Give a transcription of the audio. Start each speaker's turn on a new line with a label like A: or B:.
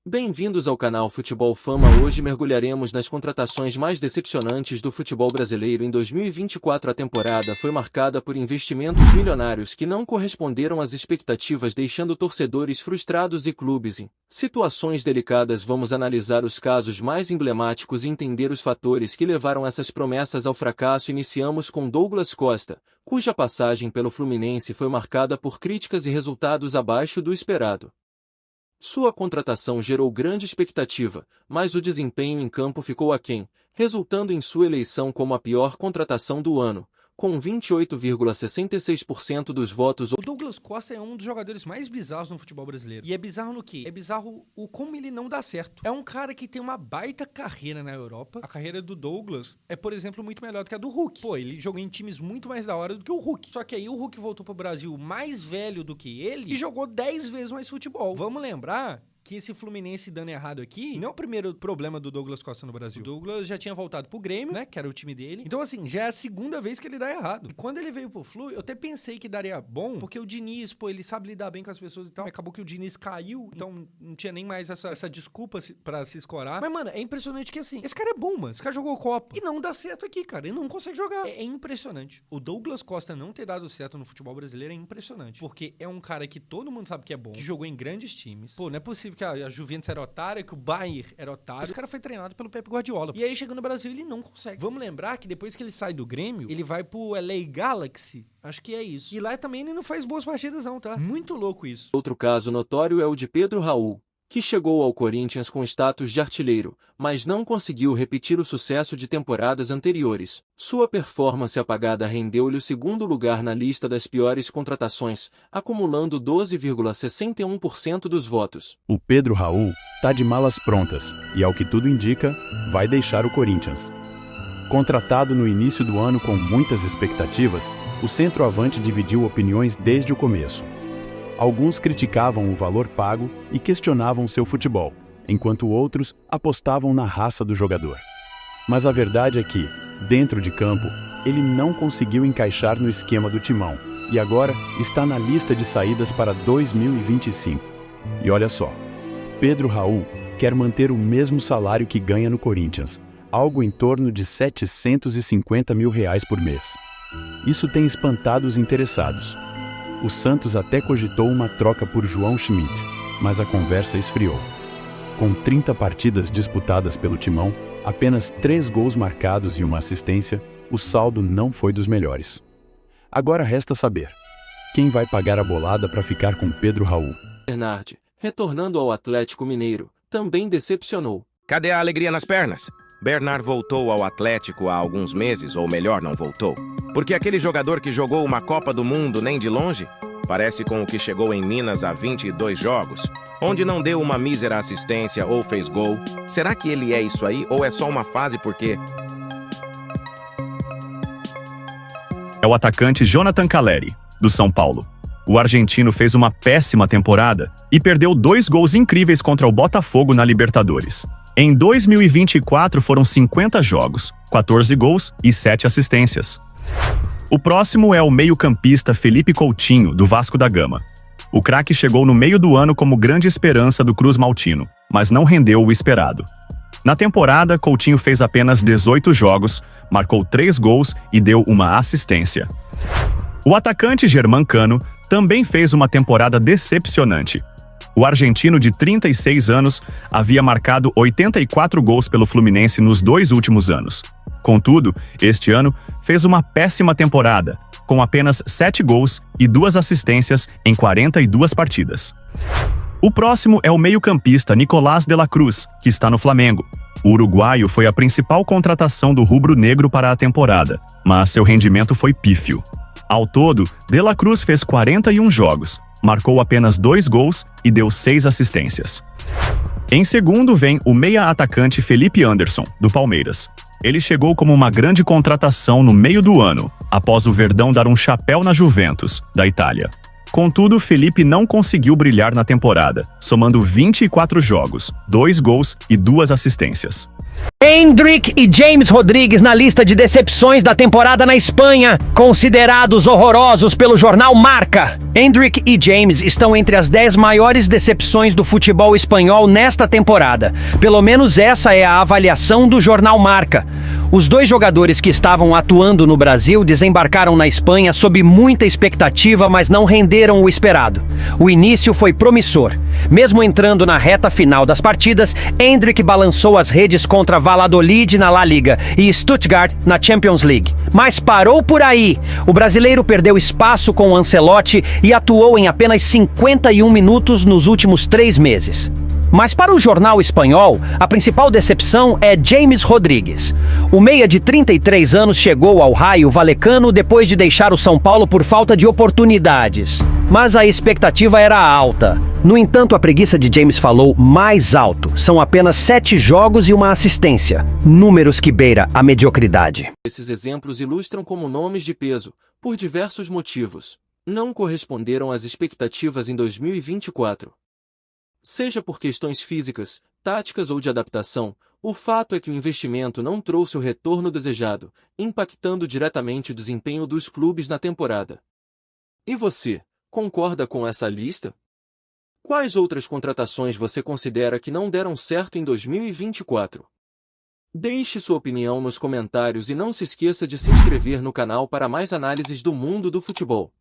A: Bem-vindos ao canal Futebol Fama. Hoje mergulharemos nas contratações mais decepcionantes do futebol brasileiro em 2024. A temporada foi marcada por investimentos milionários que não corresponderam às expectativas, deixando torcedores frustrados e clubes em situações delicadas. Vamos analisar os casos mais emblemáticos e entender os fatores que levaram essas promessas ao fracasso. Iniciamos com Douglas Costa, cuja passagem pelo Fluminense foi marcada por críticas e resultados abaixo do esperado. Sua contratação gerou grande expectativa, mas o desempenho em campo ficou aquém, resultando em sua eleição como a pior contratação do ano, com 28,66% dos votos.
B: O Douglas Costa é um dos jogadores mais bizarros no futebol brasileiro. E é bizarro no quê? É bizarro o como ele não dá certo. É um cara que tem uma baita carreira na Europa. A carreira do Douglas é, por exemplo, muito melhor do que a do Hulk. Pô, ele jogou em times muito mais da hora do que o Hulk. Só que aí o Hulk voltou pro Brasil mais velho do que ele e jogou 10 vezes mais futebol. Vamos lembrar que esse Fluminense dando errado aqui não é o primeiro problema do Douglas Costa no Brasil. O Douglas já tinha voltado pro Grêmio, né, que era o time dele. Então, assim, já é a segunda vez que ele dá errado. E quando ele veio pro Flu, eu até pensei que daria bom, porque o Diniz, pô, ele sabe lidar bem com as pessoas e tal. Acabou que o Diniz caiu, então não tinha nem mais essa desculpa pra se escorar. Mas, mano, é impressionante que, assim, esse cara é bom, mano. Esse cara jogou Copa. E não dá certo aqui, cara. Ele não consegue jogar. É impressionante. O Douglas Costa não ter dado certo no futebol brasileiro é impressionante. Porque é um cara que todo mundo sabe que é bom, que jogou em grandes times. Pô, não é possível que a Juventus era otária, que o Bayern era otário. Esse cara foi treinado pelo Pep Guardiola. E aí, chegando no Brasil, ele não consegue. Vamos lembrar que depois que ele sai do Grêmio, ele vai pro LA Galaxy. Acho que é isso. E lá também ele não faz boas partidas não, tá? Muito louco isso.
A: Outro caso notório é o de Pedro Raul, que chegou ao Corinthians com status de artilheiro, mas não conseguiu repetir o sucesso de temporadas anteriores. Sua performance apagada rendeu-lhe o segundo lugar na lista das piores contratações, acumulando 12,61% dos votos.
C: O Pedro Raul tá de malas prontas e, ao que tudo indica, vai deixar o Corinthians. Contratado no início do ano com muitas expectativas, o centroavante dividiu opiniões desde o começo. Alguns criticavam o valor pago e questionavam seu futebol, enquanto outros apostavam na raça do jogador. Mas a verdade é que, dentro de campo, ele não conseguiu encaixar no esquema do Timão e agora está na lista de saídas para 2025. E olha só, Pedro Raul quer manter o mesmo salário que ganha no Corinthians, algo em torno de R$750 mil por mês. Isso tem espantado os interessados. O Santos até cogitou uma troca por João Schmidt, mas a conversa esfriou. Com 30 partidas disputadas pelo Timão, apenas 3 gols marcados e uma assistência, o saldo não foi dos melhores. Agora resta saber, quem vai pagar a bolada para ficar com Pedro Raul?
A: Bernard, retornando ao Atlético Mineiro, também decepcionou.
D: Cadê a alegria nas pernas? Bernard voltou ao Atlético há alguns meses, ou melhor, não voltou. Porque aquele jogador que jogou uma Copa do Mundo nem de longe, parece com o que chegou em Minas há 22 jogos, onde não deu uma mísera assistência ou fez gol. Será que ele é isso aí, ou é só uma fase porque...
E: É o atacante Jonathan Calleri, do São Paulo. O argentino fez uma péssima temporada e perdeu 2 gols incríveis contra o Botafogo na Libertadores. Em 2024 foram 50 jogos, 14 gols e 7 assistências. O próximo é o meio-campista Felipe Coutinho, do Vasco da Gama. O craque chegou no meio do ano como grande esperança do Cruz Maltino, mas não rendeu o esperado. Na temporada, Coutinho fez apenas 18 jogos, marcou 3 gols e deu uma assistência. O atacante Germancano também fez uma temporada decepcionante. O argentino de 36 anos havia marcado 84 gols pelo Fluminense nos 2 últimos anos. Contudo, este ano fez uma péssima temporada, com apenas 7 gols e 2 assistências em 42 partidas. O próximo é o meio-campista Nicolás de la Cruz, que está no Flamengo. O uruguaio foi a principal contratação do rubro-negro para a temporada, mas seu rendimento foi pífio. Ao todo, de la Cruz fez 41 jogos, marcou apenas 2 gols e deu 6 assistências. Em segundo vem o meia-atacante Felipe Anderson, do Palmeiras. Ele chegou como uma grande contratação no meio do ano, após o Verdão dar um chapéu na Juventus, da Itália. Contudo, Felipe não conseguiu brilhar na temporada, somando 24 jogos, 2 gols e 2 assistências.
F: Endrick e James Rodrigues na lista de decepções da temporada na Espanha, considerados horrorosos pelo jornal Marca. Endrick e James estão entre as 10 maiores decepções do futebol espanhol nesta temporada. Pelo menos essa é a avaliação do jornal Marca. Os dois jogadores que estavam atuando no Brasil desembarcaram na Espanha sob muita expectativa, mas não renderam o esperado. O início foi promissor. Mesmo entrando na reta final das partidas, Endrick balançou as redes contra Valladolid na La Liga e Stuttgart na Champions League. Mas parou por aí. O brasileiro perdeu espaço com o Ancelotti e atuou em apenas 51 minutos nos últimos 3 meses. Mas para o jornal espanhol, a principal decepção é James Rodrigues. O meia de 33 anos chegou ao Raio Vallecano depois de deixar o São Paulo por falta de oportunidades. Mas a expectativa era alta. No entanto, a preguiça de James falou mais alto. São apenas 7 jogos e uma assistência. Números que beira a mediocridade.
A: Esses exemplos ilustram como nomes de peso, por diversos motivos, não corresponderam às expectativas em 2024. Seja por questões físicas, táticas ou de adaptação, o fato é que o investimento não trouxe o retorno desejado, impactando diretamente o desempenho dos clubes na temporada. E você, concorda com essa lista? Quais outras contratações você considera que não deram certo em 2024? Deixe sua opinião nos comentários e não se esqueça de se inscrever no canal para mais análises do mundo do futebol.